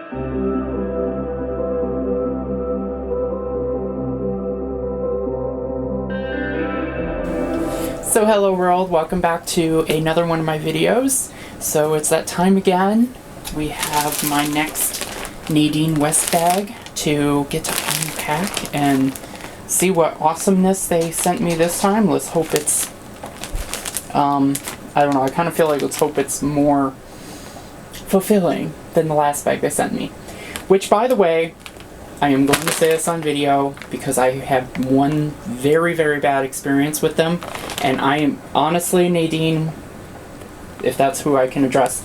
So hello world, welcome back to another one of my videos. So it's that time again. We have my next Nadine West bag to get to unpack and see what awesomeness they sent me this time. Let's hope it's, I don't know, I kind of feel like let's hope it's more fulfilling than the last bag they sent me. Which, by the way, I am going to say this on video because I had one very, very bad experience with them. And I am, honestly, Nadine, if that's who I can address,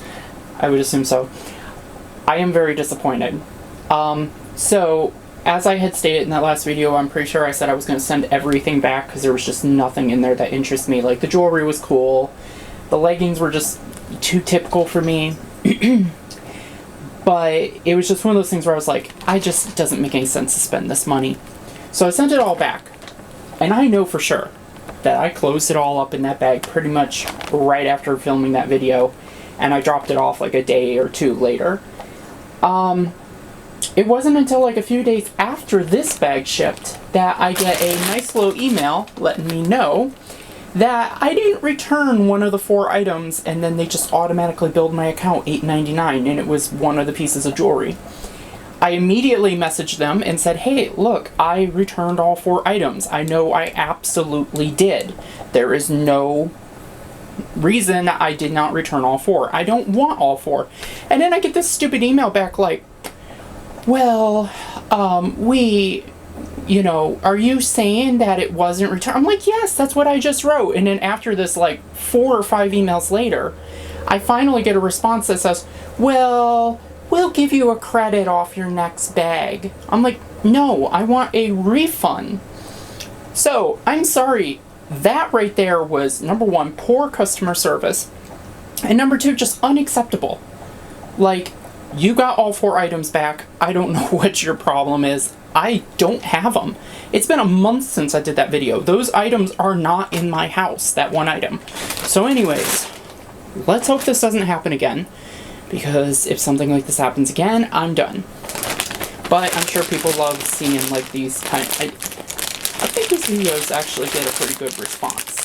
I would assume so. I am very disappointed. So, as I had stated in that last video, I'm pretty sure I said I was going to send everything back because there was just nothing in there that interests me. Like, the jewelry was cool. The leggings were just too typical for me. But it was just one of those things where I was like, it doesn't make any sense to spend this money. So I sent it all back. And I know for sure that I closed it all up in that bag pretty much right after filming that video. And I dropped it off like a day or two later. It wasn't until like a few days after this bag shipped that I get a nice little email letting me know that I didn't return one of the 4 items, and then they just automatically billed my account $8.99, and it was one of the pieces of jewelry. I immediately messaged them and said, hey, look, I returned all 4 items. I know I absolutely did. There is no reason that I did not return all 4. I don't want all 4. And then I get this stupid email back like, well, are you saying that it wasn't returned? I'm like, yes, that's what I just wrote. And then after this, like 4 or 5 emails later, I finally get a response that says, well, we'll give you a credit off your next bag. I'm like, no, I want a refund. So, I'm sorry. That right there was, number 1, poor customer service. And number 2, just unacceptable. Like, you got all 4 items back. I don't know what your problem is. I don't have them. It's been a month since I did that video. Those items are not in my house, that one item. So anyways, let's hope this doesn't happen again, because if something like this happens again, I'm done. But I'm sure people love seeing like these kind of, I think these videos actually get a pretty good response.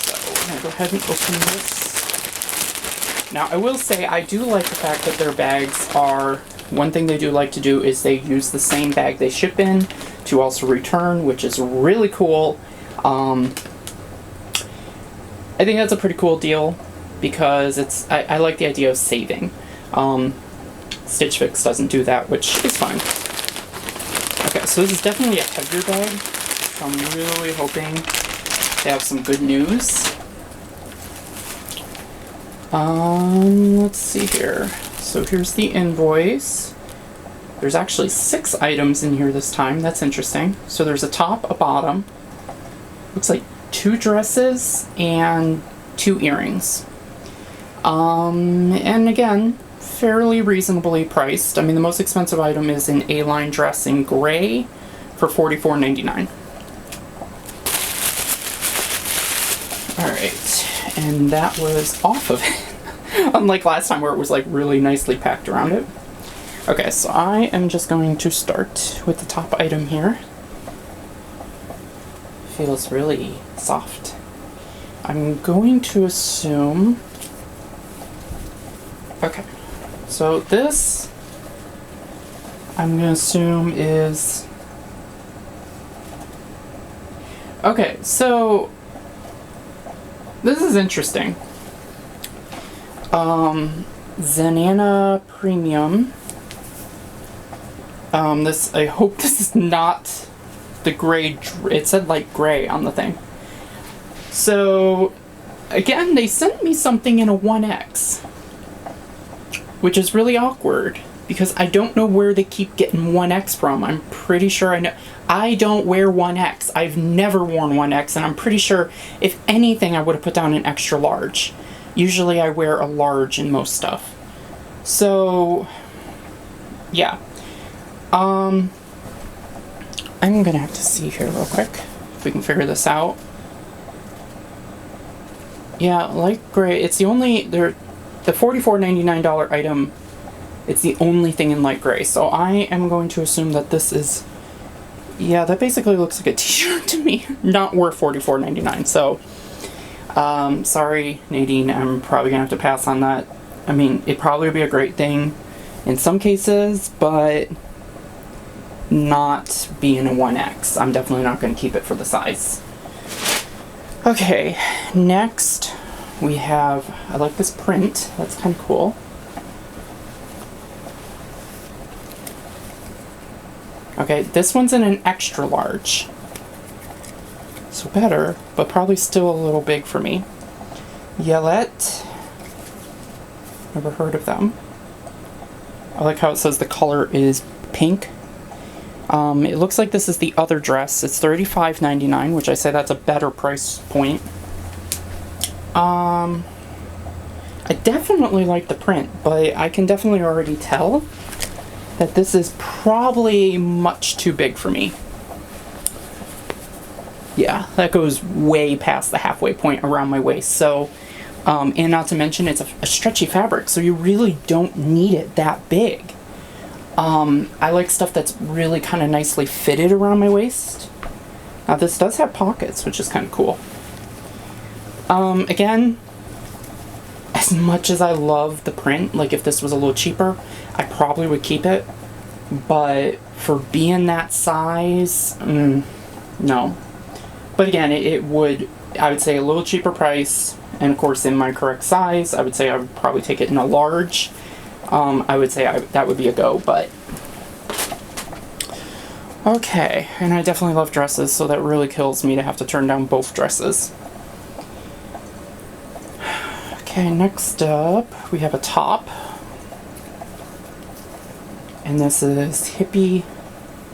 So we're gonna go ahead and open this. Now I will say I do like the fact that their bags are, one thing they do like to do is they use the same bag they ship in to also return, which is really cool. I think that's a pretty cool deal because I like the idea of saving. Stitch Fix doesn't do that, which is fine. Okay, so this is definitely a heavier bag, so I'm really hoping to have some good news. Let's see here. So here's the invoice. There's actually 6 items in here this time. That's interesting. So there's a top, a bottom. Looks like 2 dresses and 2 earrings. And again, fairly reasonably priced. I mean, the most expensive item is an A-line dress in gray for $44.99. Alright, and that was off of it. Unlike last time where it was like really nicely packed around it. Okay, so I am just going to start with the top item here. Feels really soft. I'm going to assume... Okay, so this I'm going to assume is... Okay, so this is interesting. Zanana Premium. I hope this is not the gray, it said like gray on the thing. So, again, they sent me something in a 1X, which is really awkward, because I don't know where they keep getting 1X from. I'm pretty sure I know. I don't wear 1X. I've never worn 1X, and I'm pretty sure, if anything, I would have put down an extra large. Usually I wear a large in most stuff. So, yeah. I'm gonna have to see here real quick if we can figure this out. Yeah, light gray. It's the only, the $44.99 item It's the only thing in light gray. So I am going to assume that this is, yeah, that basically looks like a t-shirt to me. Not worth $44.99. So, sorry, Nadine, I'm probably gonna have to pass on that. I mean, it'd probably be a great thing in some cases, but not being a 1X. I'm definitely not gonna keep it for the size. Okay, next we have, I like this print. That's kind of cool. Okay, this one's in an extra large. So better, but probably still a little big for me. Yellette. Never heard of them. I like how it says the color is pink. It looks like this is the other dress. It's $35.99, which I say that's a better price point. I definitely like the print, but I can definitely already tell that this is probably much too big for me. Yeah, that goes way past the halfway point around my waist. So, and not to mention it's a stretchy fabric, so you really don't need it that big. I like stuff that's really kind of nicely fitted around my waist. Now this does have pockets, which is kind of cool. Again, as much as I love the print, like if this was a little cheaper, I probably would keep it. But for being that size, no. But again, it would, I would say a little cheaper price, and of course in my correct size, I would say I would probably take it in a large. I would say that would be a go, but okay. And I definitely love dresses, so that really kills me to have to turn down both dresses. Okay, next up we have a top, and this is Hippie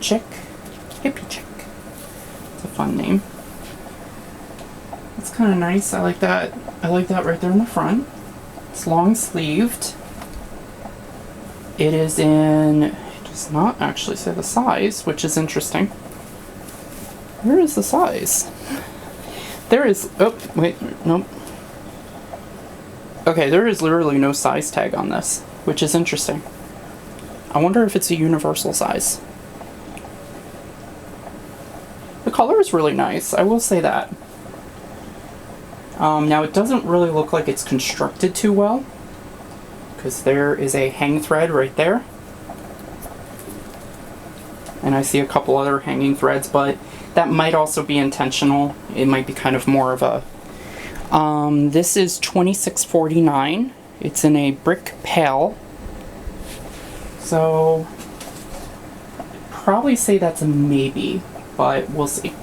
Chick. Hippie Chick. It's a fun name. It's kind of nice. I like that. I like that right there in the front. It's long sleeved. It is in, it does not actually say the size, which is interesting. Where is the size? There is, oh, wait, nope. Okay, there is literally no size tag on this, which is interesting. I wonder if it's a universal size. The color is really nice, I will say that. Now it doesn't really look like it's constructed too well, because there is a hang thread right there. And I see a couple other hanging threads, but that might also be intentional. It might be kind of more of a... this is $26.49. It's in a brick pale. So, I'd probably say that's a maybe, but we'll see. I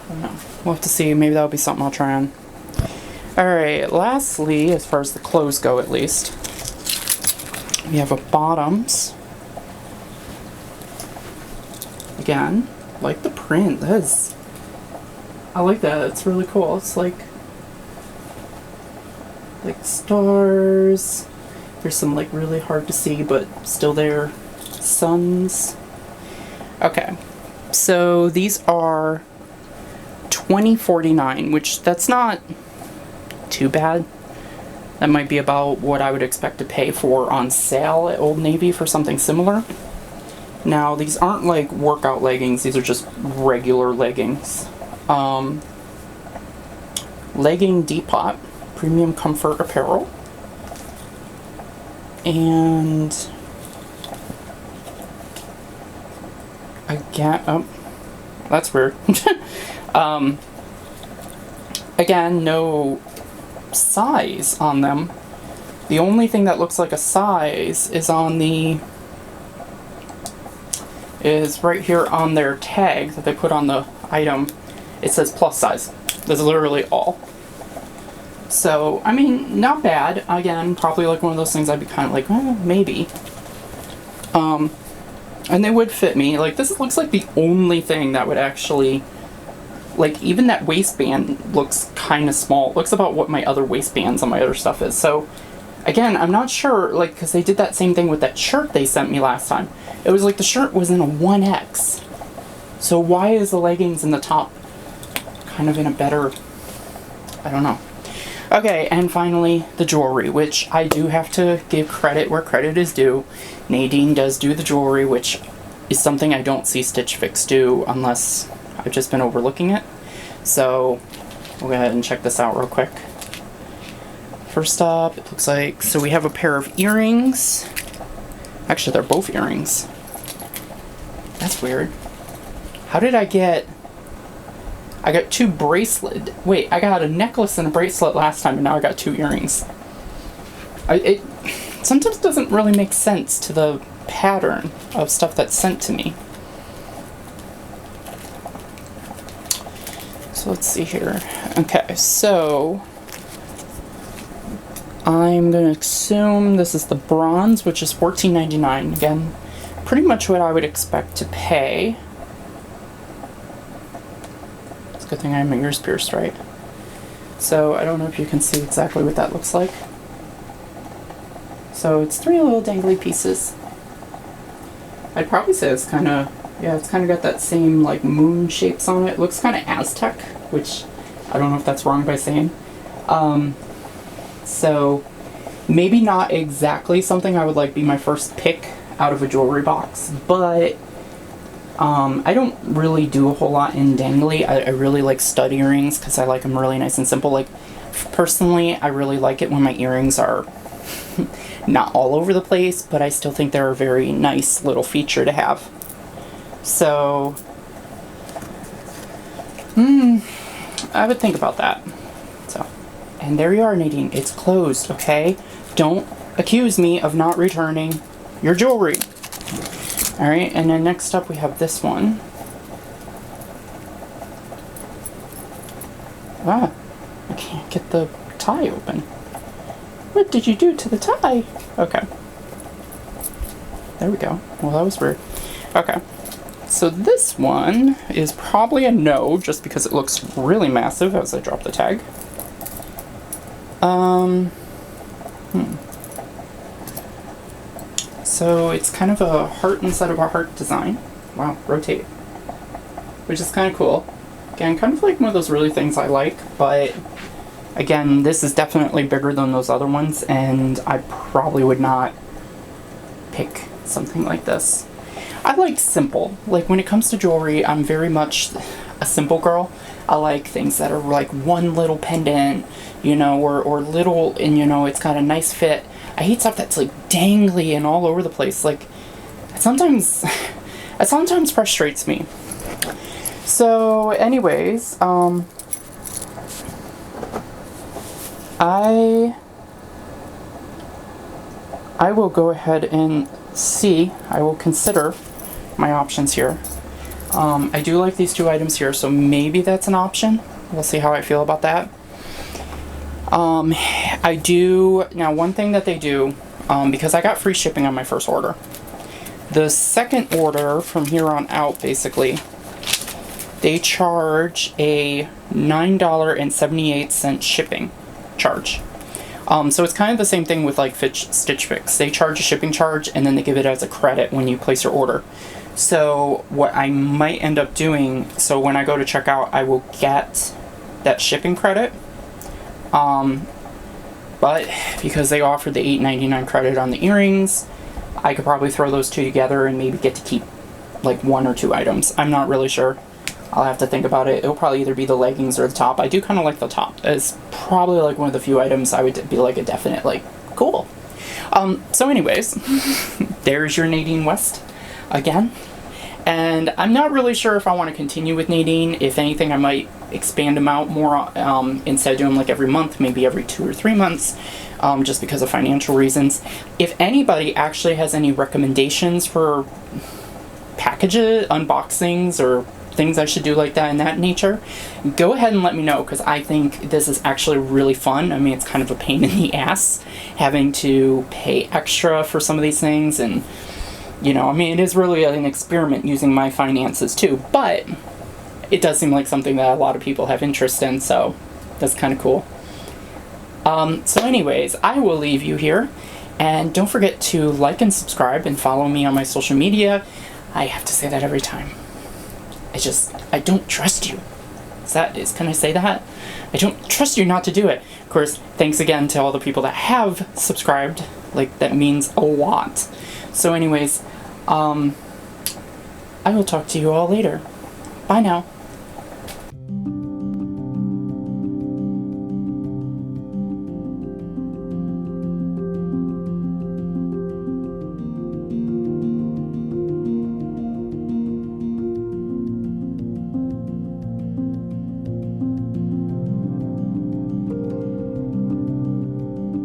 don't know. We'll have to see. Maybe that'll be something I'll try on. Alright, lastly, as far as the clothes go at least, we have a bottoms. Again, like the print. That is, I like that. It's really cool. It's like stars. There's some like really hard to see, but still there. Suns. Okay, so these are $20.49, which that's not too bad. That might be about what I would expect to pay for on sale at Old Navy for something similar. Now, these aren't like workout leggings, these are just regular leggings. Legging Depot, premium comfort apparel. And again, oh, that's weird. Again, no size on them. The only thing that looks like a size is on the right here on their tag that they put on the item. It says plus size. That's literally all. So, I mean, not bad. Again, probably like one of those things I'd be kind of like, oh, maybe. And they would fit me. Like, this looks like the only thing that would actually, like, even that waistband looks kind of small. It looks about what my other waistbands on my other stuff is. So, again, I'm not sure, like, because they did that same thing with that shirt they sent me last time. It was like the shirt was in a 1X. So why is the leggings and the top kind of in a better, I don't know. Okay, and finally, the jewelry, which I do have to give credit where credit is due. Nadine does do the jewelry, which is something I don't see Stitch Fix do unless I've just been overlooking it. So we'll go ahead and check this out real quick. First up, it looks like, so we have a pair of earrings. Actually, they're both earrings. That's weird. How did I got 2 bracelet. Wait, I got a necklace and a bracelet last time, and now I got 2 earrings. It sometimes doesn't really make sense to the pattern of stuff that's sent to me. So let's see here. Okay, so I'm going to assume this is the bronze, which is $14.99. Again, pretty much what I would expect to pay. It's a good thing I have my ears pierced, right? So I don't know if you can see exactly what that looks like. So it's 3 little dangly pieces. I'd probably say it's kind of, yeah, it's kind of got that same like moon shapes on it. It looks kind of Aztec, which I don't know if that's wrong by saying. So maybe not exactly something I would like be my first pick out of a jewelry box, but I don't really do a whole lot in dangly. I really like stud earrings because I like them really nice and simple. Like personally, I really like it when my earrings are not all over the place, but I still think they're a very nice little feature to have. So I would think about that. So, and there you are, Nadine. It's closed, okay? Don't accuse me of not returning your jewelry. All right, and then next up we have this one. Ah, I can't get the tie open. What did you do to the tie? Okay. There we go. Well, that was weird. Okay. So this one is probably a no, just because it looks really massive as I drop the tag. So it's kind of a heart inside of a heart design. Wow, rotate. Which is kind of cool. Again, kind of like one of those really things I like, but again, this is definitely bigger than those other ones, and I probably would not pick something like this. I like simple. Like when it comes to jewelry, I'm very much a simple girl. I like things that are like one little pendant, you know, or little, and you know, it's got a nice fit. I hate stuff that's like dangly and all over the place. Like it sometimes frustrates me. So anyways, I will go ahead and see. I will consider my options here. I do like these 2 items here, so maybe that's an option. We'll see how I feel about that. I do, now one thing that they do, because I got free shipping on my first order. The second order from here on out, basically, they charge a $9.78 shipping charge. So it's kind of the same thing with like Stitch Fix. They charge a shipping charge and then they give it as a credit when you place your order. So what I might end up doing, so when I go to checkout, I will get that shipping credit. But because they offer the $8.99 credit on the earrings, I could probably throw those 2 together and maybe get to keep like 1 or 2 items. I'm not really sure. I'll have to think about it. It'll probably either be the leggings or the top. I do kind of like the top. It's probably like one of the few items I would be like a definite like, cool. So anyways, there's your Nadine West again. And I'm not really sure if I want to continue with Nadine. If anything, I might expand them out more, instead of doing like every month, maybe every 2 or 3 months, just because of financial reasons. If anybody actually has any recommendations for packages, unboxings, or things I should do like that in that nature, go ahead and let me know, because I think this is actually really fun. I mean, it's kind of a pain in the ass having to pay extra for some of these things, and you know, I mean, it is really an experiment using my finances too, but it does seem like something that a lot of people have interest in, so that's kind of cool. So anyways, I will leave you here, and don't forget to like and subscribe and follow me on my social media. I have to say that every time. I don't trust you. Can I say that? I don't trust you not to do it. course, thanks again to all the people that have subscribed. Like, that means a lot. So anyways, I will talk to you all later. Bye now.